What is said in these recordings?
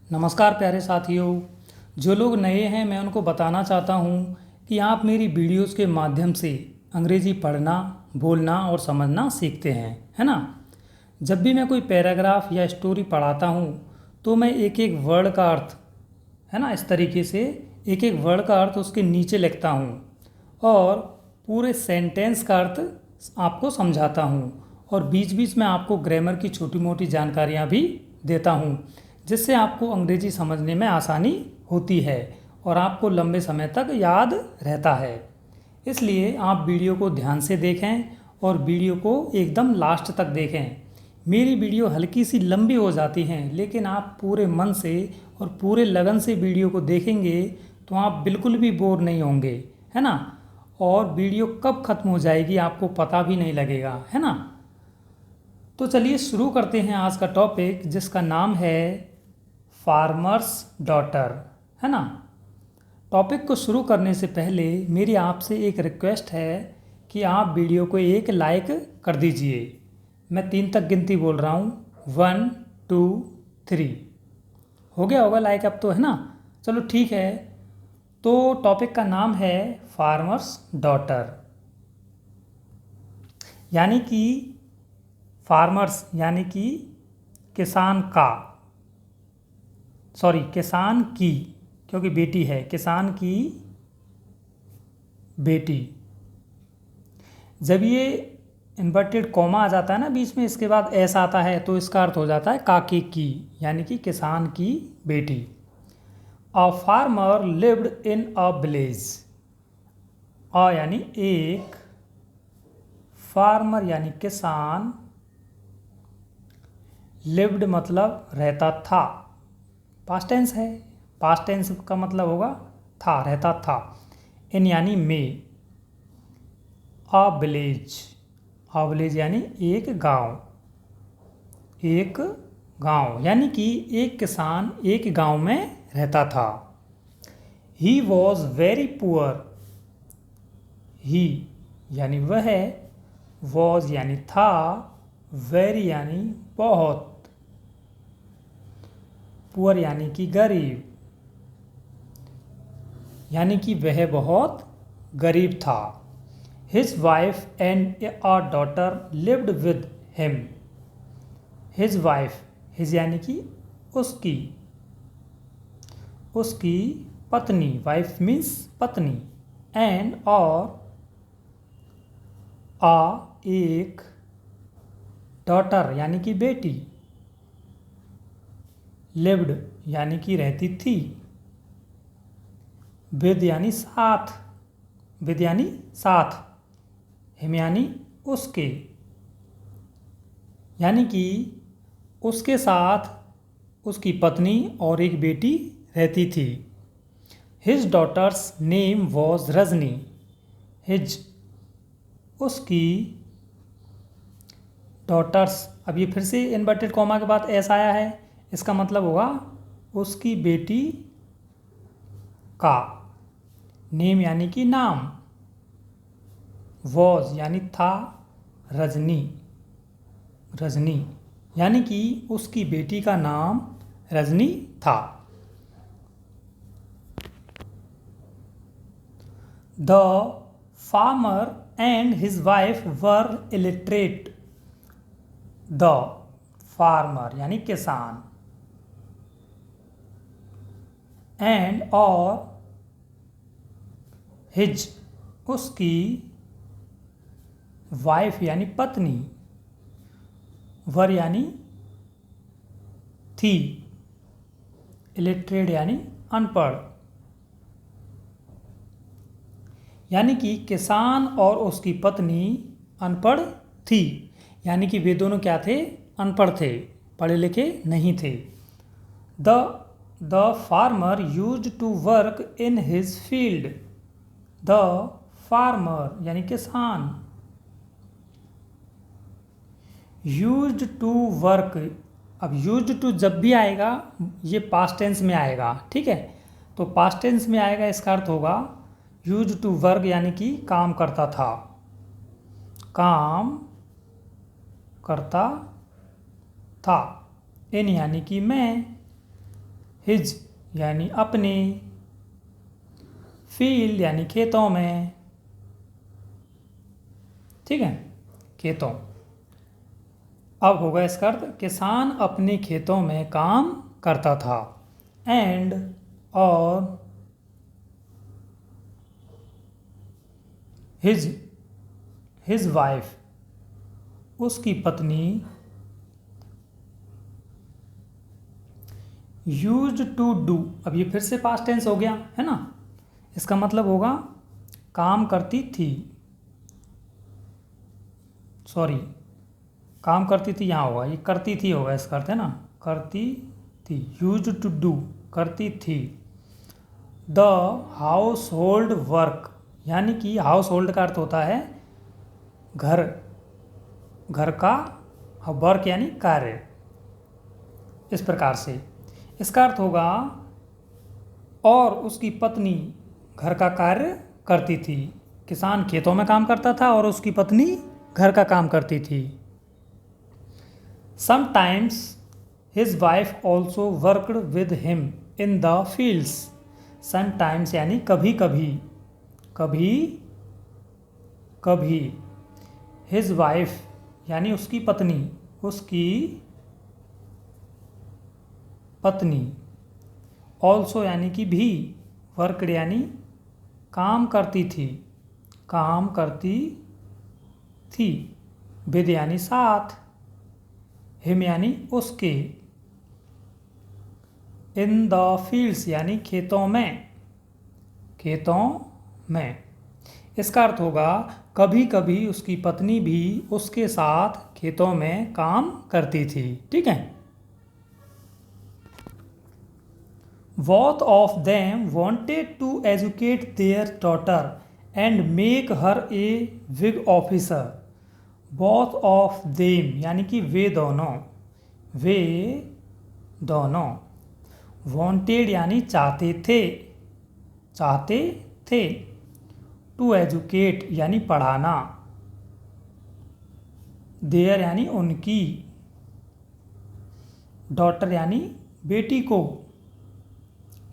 नमस्कार प्यारे साथियों। जो लोग नए हैं मैं उनको बताना चाहता हूँ कि आप मेरी वीडियोस के माध्यम से अंग्रेज़ी पढ़ना, बोलना और समझना सीखते हैं, है ना। जब भी मैं कोई पैराग्राफ या स्टोरी पढ़ाता हूँ तो मैं एक एक वर्ड का अर्थ, है ना, इस तरीके से एक एक वर्ड का अर्थ उसके नीचे लिखता हूँ और पूरे सेंटेंस का अर्थ आपको समझाता हूँ और बीच बीच में आपको ग्रामर की छोटी मोटी जानकारियाँ भी देता हूँ, जिससे आपको अंग्रेजी समझने में आसानी होती है और आपको लंबे समय तक याद रहता है। इसलिए आप वीडियो को ध्यान से देखें और वीडियो को एकदम लास्ट तक देखें। मेरी वीडियो हल्की सी लंबी हो जाती हैं, लेकिन आप पूरे मन से और पूरे लगन से वीडियो को देखेंगे तो आप बिल्कुल भी बोर नहीं होंगे, है ना। और वीडियो कब ख़त्म हो जाएगी आपको पता भी नहीं लगेगा, है ना। तो चलिए शुरू करते हैं आज का टॉपिक, जिसका नाम है फार्मर्स डॉटर, है ना। टॉपिक को शुरू करने से पहले मेरी आपसे एक रिक्वेस्ट है कि आप वीडियो को एक लाइक कर दीजिए। मैं 3 तक गिनती बोल रहा हूँ, 1 2 3। हो गया होगा लाइक अब तो, है ना। चलो ठीक है। तो टॉपिक का नाम है फार्मर्स डॉटर, यानी कि फार्मर्स यानी कि किसान का, सॉरी किसान की, क्योंकि बेटी है, किसान की बेटी। जब ये इन्वर्टेड कॉमा आ जाता है ना बीच में, इसके बाद एस आता है तो इसका अर्थ हो जाता है काके की, यानी कि किसान की बेटी। A farmer lived in a village. A यानी एक, फार्मर यानी किसान, लिव्ड मतलब रहता था, पास्ट टेंस है, पास्ट टेंस का मतलब होगा था, रहता था। इन यानी में, अ विलेज, अ विलेज यानी एक गांव, एक गांव यानी कि एक किसान एक गांव में रहता था। He was very poor. He यानी वह, वॉज यानी था, वेरी यानी बहुत, पुअर यानी कि गरीब, यानी कि वह बहुत गरीब था। His wife and a daughter lived with him. His wife, his यानी कि उसकी, उसकी पत्नी, वाइफ मीन्स पत्नी, एंड और एक डॉटर यानी कि बेटी, लिव्ड यानी कि रहती थी, विद यानी साथ, विद यानी साथ, हिम यानी उसके, यानी कि उसके साथ उसकी पत्नी और एक बेटी रहती थी। His daughter's name was Rajni. His उसकी डॉटर्स, अब ये फिर से इन्वर्टेड कॉमा के बाद एस आया है, इसका मतलब होगा उसकी बेटी का, नेम यानी कि नाम, वॉज यानी था, रजनी, रजनी यानी कि उसकी बेटी का नाम रजनी था। The farmer and his wife were illiterate. The farmer यानी किसान, एंड और हिज उसकी, वाइफ यानी पत्नी, वर यानी थी, इलिटरेट यानी अनपढ़, यानी कि किसान और उसकी पत्नी अनपढ़ थी, यानी कि वे दोनों क्या थे, अनपढ़ थे, पढ़े लिखे नहीं थे। The farmer used to work in his field. The farmer यानी किसान, यूज्ड टू वर्क, अब यूज्ड टू जब भी आएगा ये पास्ट टेंस में आएगा, ठीक है। तो पास्ट टेंस में आएगा, इसका अर्थ होगा यूज्ड टू वर्क यानी कि काम करता था, काम करता था। इन यानी कि मैं, हिज यानी अपने, फील्ड यानी खेतों में, ठीक है, खेतों। अब होगा इसका अर्थ, किसान अपने खेतों में काम करता था। एंड और हिज वाइफ उसकी पत्नी, यूज्ड टू डू, अब ये फिर से पास्ट टेंस हो गया है ना, इसका मतलब होगा काम करती थी, सॉरी काम करती थी यहाँ होगा, ये करती थी होगा इसका अर्थ, है ना, करती थी, यूज्ड टू डू करती थी। द हाउस होल्ड वर्क, यानी कि हाउस होल्ड का अर्थ होता है घर, घर का, वर्क यानी कार्य, इस प्रकार से इसका अर्थ होगा और उसकी पत्नी घर का कार्य करती थी। किसान खेतों में काम करता था और उसकी पत्नी घर का काम करती थी। Sometimes his wife also worked with him in the fields. Sometimes यानी कभी कभी, कभी कभी, हिज वाइफ यानी उसकी पत्नी, उसकी पत्नी, ऑल्सो यानी कि भी, वर्कड यानी काम करती थी, काम करती थी, विद यानी साथ, हिम यानी उसके, इन द फील्ड्स यानी खेतों में, खेतों में। इसका अर्थ होगा कभी कभी उसकी पत्नी भी उसके साथ खेतों में काम करती थी, ठीक है। Both of them wanted to educate their daughter and make her a big officer. Both of them यानी कि वे दोनों, वे दोनों, wanted यानी चाहते थे, चाहते थे, to educate यानी पढ़ाना, their यानी उनकी, daughter यानी बेटी को,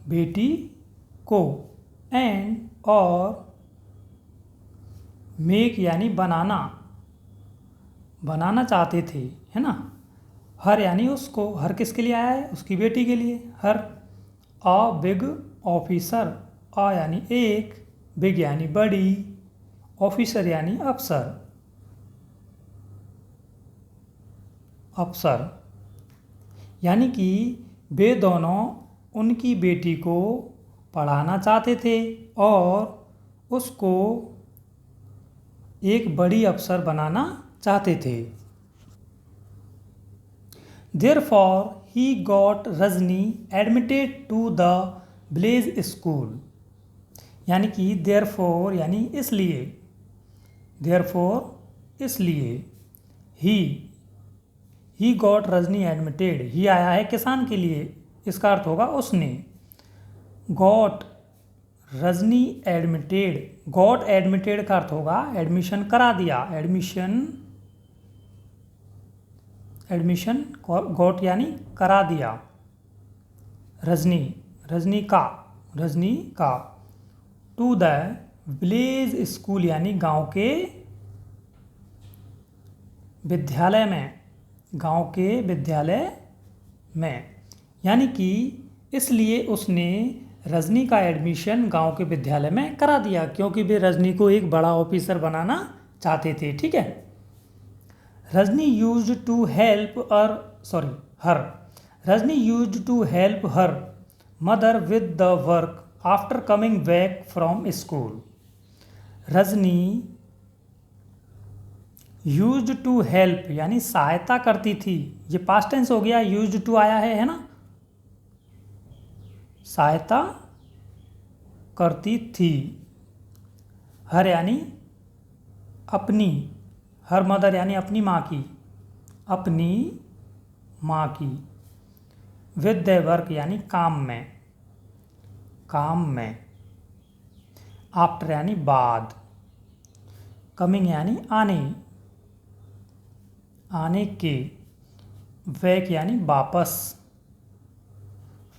बेटी को, एंड और मेक यानी बनाना, बनाना चाहते थे, है ना। हर यानी उसको, हर किसके लिए आया है, उसकी बेटी के लिए, हर। अ बिग ऑफिसर, अ यानी एक, बिग यानी बड़ी, ऑफिसर यानी अफसर, अफसर। यानी कि वे दोनों उनकी बेटी को पढ़ाना चाहते थे और उसको एक बड़ी अफसर बनाना चाहते थे। Therefore, he got Rajni admitted to the village school. यानी कि therefore यानी इसलिए, therefore इसलिए, he got रजनी admitted, ही आया है किसान के लिए, इसका अर्थ होगा उसने। Got Rajni admitted, got admitted का अर्थ होगा एडमिशन करा दिया, एडमिशन, एडमिशन, गॉट यानी करा दिया, रजनी, रजनी का, रजनी का, टू द विलेज स्कूल यानी गांव के विद्यालय में, गांव के विद्यालय में। यानी कि इसलिए उसने रजनी का एडमिशन गांव के विद्यालय में करा दिया, क्योंकि वे रजनी को एक बड़ा ऑफिसर बनाना चाहते थे, ठीक है। Rajni used to help her, Rajni used to help her mother with the work after coming back from school. Rajni used to help यानी सहायता करती थी, ये पास्ट टेंस हो गया, यूज्ड टू आया है ना, सहायता करती थी। हर यानी अपनी, हर मदर यानी अपनी माँ की, अपनी माँ की, विद द वर्क यानी काम में, काम में, आफ्टर यानी बाद, कमिंग यानी आने, आने के, बैक यानी वापस,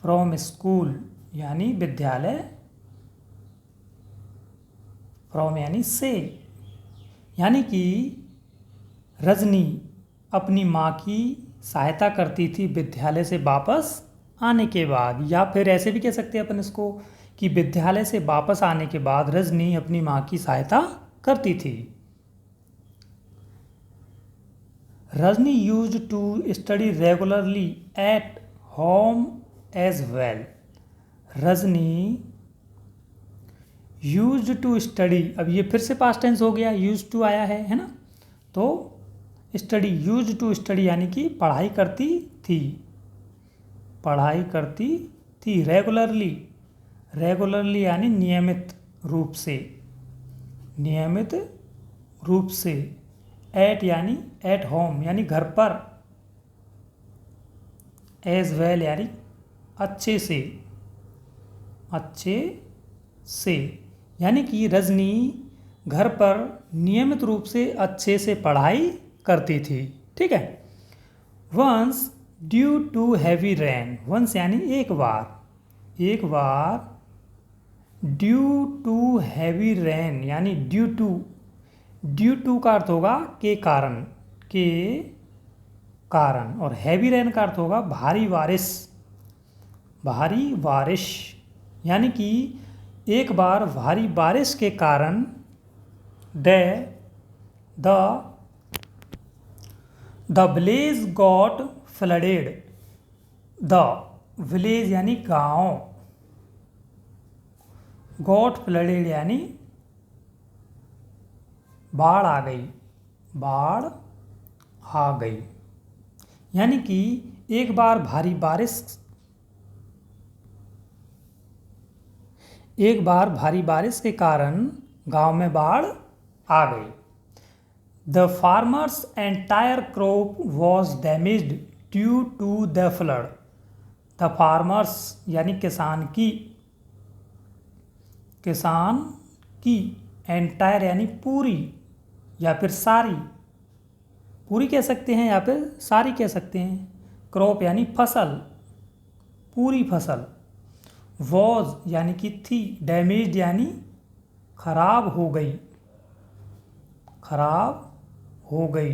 फ्रॉम स्कूल यानी विद्यालय, फ्रॉम यानी से, यानी कि रजनी अपनी माँ की सहायता करती थी विद्यालय से वापस आने के बाद, या फिर ऐसे भी कह सकते हैं अपन इसको कि विद्यालय से वापस आने के बाद रजनी अपनी माँ की सहायता करती थी। Rajni used to study regularly at home as well. Rajni used to study, अब ये फिर से पास्ट टेंस हो गया, यूज्ड टू आया है ना। तो स्टडी, यूज्ड टू स्टडी यानी कि पढ़ाई करती थी, पढ़ाई करती थी। रेगुलरली, रेगुलरली यानी नियमित रूप से, नियमित रूप से। एट यानी एट होम यानी घर पर। एज वेल यानी अच्छे से, अच्छे से, यानी कि रजनी घर पर नियमित रूप से अच्छे से पढ़ाई करती थी। ठीक है। Once due to heavy rain, once यानी एक बार, एक बार। ड्यू टू हैवी रेन यानी ड्यू टू, ड्यू टू का अर्थ होगा के कारण, के कारण, और हैवी रेन का अर्थ होगा भारी बारिश, भारी बारिश, यानी कि एक बार भारी बारिश के कारण the village got flooded. The village यानी गांव, गॉट फ्लडेड यानी बाढ़ आ गई, बाढ़ आ गई, यानी कि एक बार भारी बारिश, एक बार भारी बारिश के कारण गांव में बाढ़ आ गई। The farmer's entire crop was damaged due to the flood. The farmer's यानी किसान की, किसान की, एंटायर यानी पूरी या फिर सारी, पूरी कह सकते हैं या फिर सारी कह सकते हैं। क्रॉप यानी फसल, पूरी फसल। वॉज यानी कि थी, डैमेज्ड यानी खराब हो गई, खराब हो गई।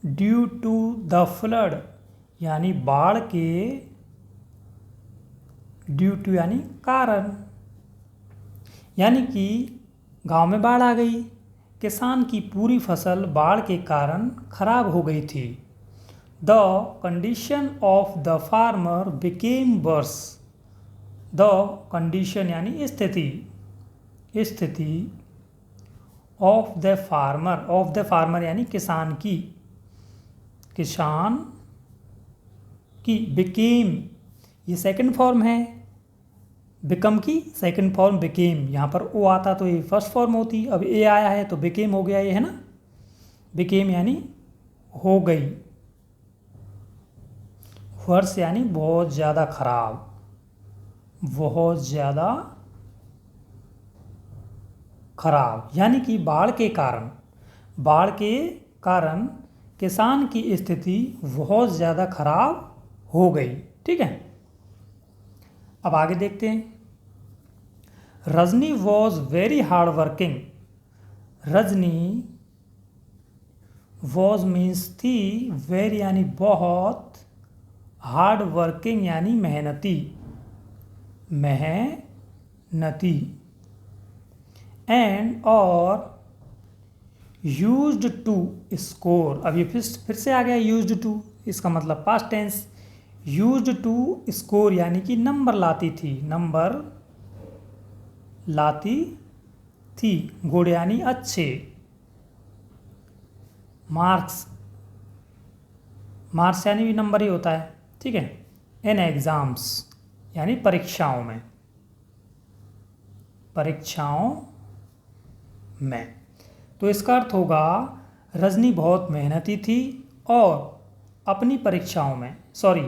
ड्यू टू द फ्लड यानी बाढ़ के, ड्यू टू यानी कारण, यानी कि गांव में बाढ़ आ गई, किसान की पूरी फसल बाढ़ के कारण खराब हो गई थी। The condition of the farmer became worse. The condition यानी स्थिति, स्थिति of the farmer, of the farmer यानी किसान की, किसान की। बिकेम ये सेकंड फॉर्म है, बिकम की सेकंड फॉर्म बिकेम, यहाँ पर ओ आता तो ये फर्स्ट फॉर्म होती, अब ए आया है तो बिकेम हो गया ये, है ना। बिकेम यानी हो गई, वर्स यानी बहुत ज़्यादा खराब, बहुत ज़्यादा खराब, यानी कि बाढ़ के कारण, बाढ़ के कारण किसान की स्थिति बहुत ज़्यादा खराब हो गई। ठीक है। अब आगे देखते हैं। Rajni was very hard working. Rajni was means थी, वेरी यानी बहुत, हार्ड वर्किंग यानी मेहनती, मेहनती। एंड और यूज्ड टू स्कोर, अब ये फिर से आ गया यूज्ड टू, इसका मतलब past tense. Used to score यानी कि नंबर लाती थी, नंबर लाती थी। गुड यानी अच्छे, मार्क्स, मार्क्स यानी भी नंबर ही होता है। ठीक है। इन एग्ज़ाम्स यानी परीक्षाओं में, परीक्षाओं में। तो इसका अर्थ होगा रजनी बहुत मेहनती थी और अपनी परीक्षाओं में, सॉरी,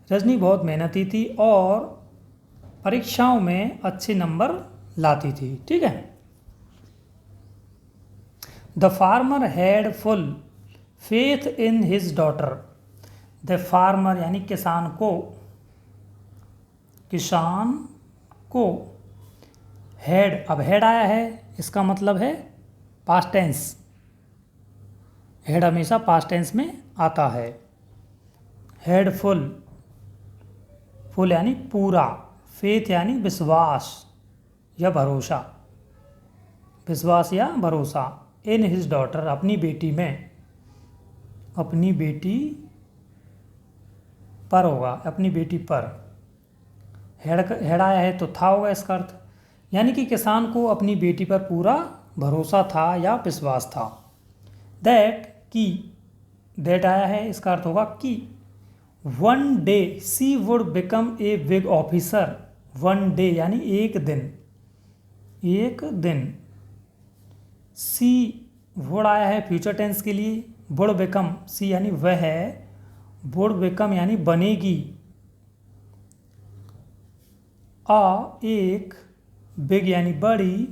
रजनी बहुत मेहनती थी और परीक्षाओं में अच्छे नंबर लाती थी। ठीक है। The farmer had full faith in his daughter. The farmer यानी किसान को, किसान को। हैड, अब हैड आया है, इसका मतलब है पास्ट टेंस। हैड हमेशा पास्ट टेंस में आता है। हैड फुल, फुल यानी पूरा, फेथ यानी विश्वास या भरोसा, विश्वास या भरोसा। इन हिज डॉटर, अपनी बेटी में, अपनी बेटी पर होगा, अपनी बेटी पर। हेड आया है तो था होगा इसका अर्थ, यानी कि किसान को अपनी बेटी पर पूरा भरोसा था या विश्वास था। दैट, की, दैट आया है, इसका अर्थ होगा कि one day she would become a big officer. One day यानी एक दिन, एक दिन। सी वुड आया है फ्यूचर टेंस के लिए, वुड बिकम, सी यानी वह है, वुड बिकम यानी बनेगी। एक, बिग यानी बड़ी,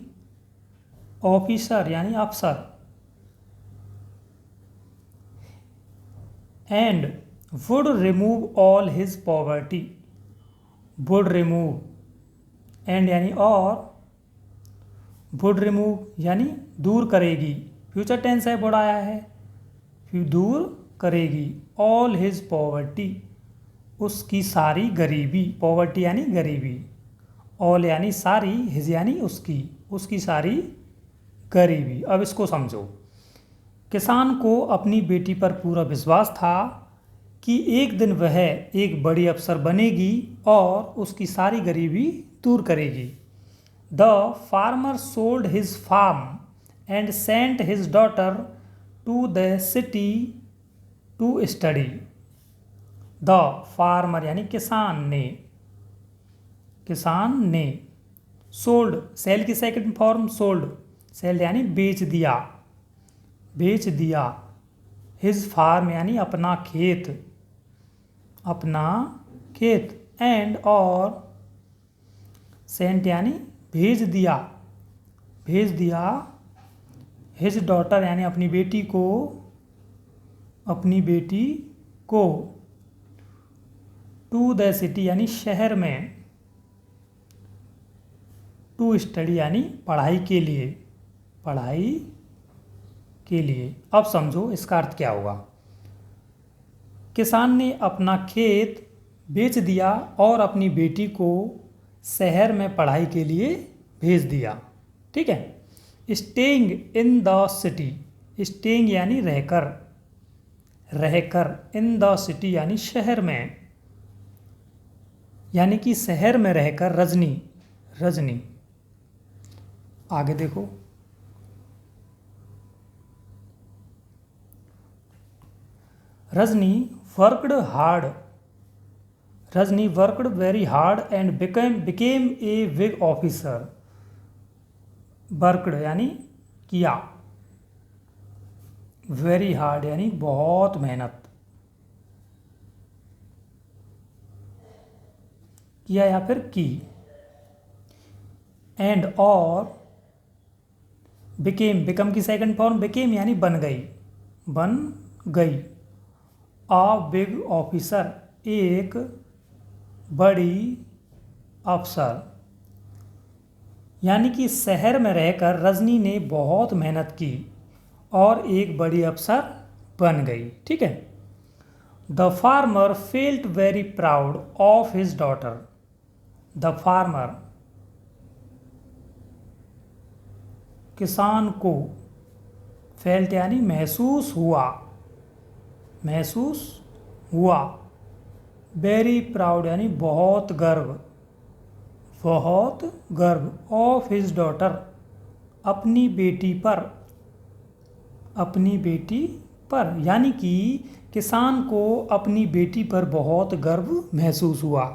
ऑफिसर यानी अफसर। And would remove all his poverty, would remove, and यानी और, वुड रिमूव यानी दूर करेगी, फ्यूचर टेंस है, वुड आया है, फिर दूर करेगी। ऑल हिज पॉवर्टी, उसकी सारी गरीबी, पॉवर्टी यानी गरीबी, ऑल यानी सारी, हिज यानी उसकी, उसकी सारी गरीबी। अब इसको समझो। किसान को अपनी बेटी पर पूरा विश्वास था कि एक दिन वह एक बड़ी अफसर बनेगी और उसकी सारी गरीबी दूर करेगी। The farmer sold his farm and sent his daughter to the city to study. The farmer यानी किसान ने, किसान ने, सोल्ड, सेल की सेकंड फॉर्म सोल्ड, सेल यानी बेच दिया, बेच दिया। हिज फार्म यानी अपना खेत, अपना खेत। एंड और, सेंट यानी भेज दिया, भेज दिया। हिज डॉटर यानी अपनी बेटी को, अपनी बेटी को। टू द सिटी यानी शहर में, टू स्टडी यानी पढ़ाई के लिए, पढ़ाई के लिए। अब समझो इसका अर्थ क्या होगा। किसान ने अपना खेत बेच दिया और अपनी बेटी को शहर में पढ़ाई के लिए भेज दिया। ठीक है। Staying in the city, staying यानी रहकर, रहकर। इन द सिटी यानी शहर में, यानी कि शहर में रहकर। रजनी, रजनी। आगे देखो। Rajni worked hard, Rajni worked very hard and became a big officer. Worked यानी किया, वेरी हार्ड यानी बहुत मेहनत किया या फिर की। एंड और, बिकेम, बिकम की सेकंड फॉर्म बिकेम यानी बन गई, बन गई। आ बिग ऑफिसर, एक बड़ी अफसर। यानी कि शहर में रहकर रजनी ने बहुत मेहनत की और एक बड़ी अफसर बन गई। ठीक है। The farmer felt very proud of his daughter. The farmer, किसान को, फेल्ट यानी महसूस हुआ, महसूस हुआ। वेरी प्राउड यानी बहुत गर्व, बहुत गर्व। ऑफ हिज डॉटर, अपनी बेटी पर, अपनी बेटी पर। यानी कि किसान को अपनी बेटी पर बहुत गर्व महसूस हुआ।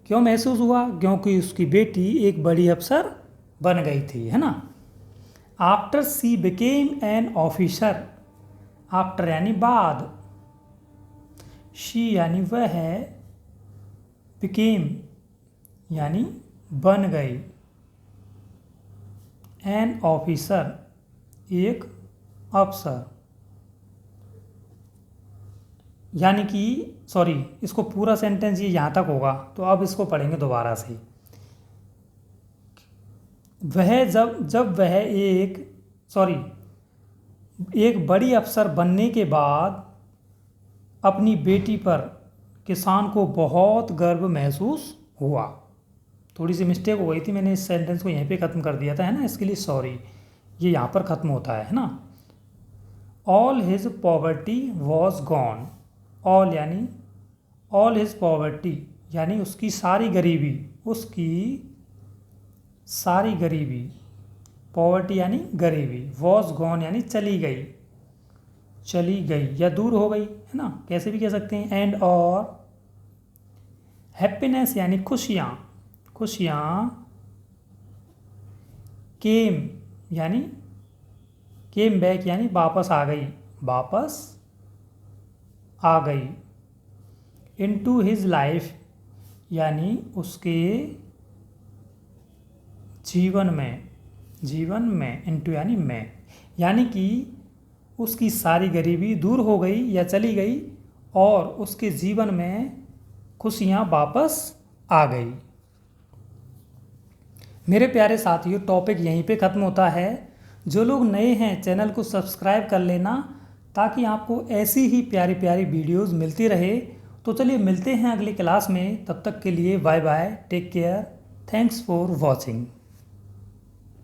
क्यों महसूस हुआ? क्योंकि उसकी बेटी एक बड़ी अफसर बन गई थी, है ना। After C became an officer, after यानी बाद, शी यानी वह है, बिकेम यानी बन गई, एन ऑफिसर एक अफसर। यानी कि सॉरी, इसको पूरा सेंटेंस ये यहाँ तक होगा, तो अब इसको पढ़ेंगे दोबारा से। वह जब वह एक बड़ी अफसर बनने के बाद अपनी बेटी पर किसान को बहुत गर्व महसूस हुआ। थोड़ी सी मिस्टेक हो गई थी, मैंने इस सेंटेंस को यहीं पे ख़त्म कर दिया था, है ना, इसके लिए सॉरी। ये यहाँ पर ख़त्म होता है ना। All his poverty was gone. All यानी ऑल हिज पॉवर्टी यानी उसकी सारी गरीबी, पॉवर्टी यानी गरीबी, वॉज गॉन यानी चली गई या दूर हो गई, है ना, कैसे भी कह सकते हैं। एंड और हैप्पीनेस यानी खुशियाँ केम बैक यानी वापस आ गई। इनटू हिज लाइफ यानी उसके जीवन में इनटू यानी में, यानी कि उसकी सारी गरीबी दूर हो गई या चली गई और उसके जीवन में खुशियाँ वापस आ गई। मेरे प्यारे साथियों, टॉपिक यहीं पे ख़त्म होता है। जो लोग नए हैं चैनल को सब्सक्राइब कर लेना, ताकि आपको ऐसी ही प्यारी प्यारी वीडियोस मिलती रहे। तो चलिए मिलते हैं अगली क्लास में, तब तक के लिए bye bye, take care, thanks for watching.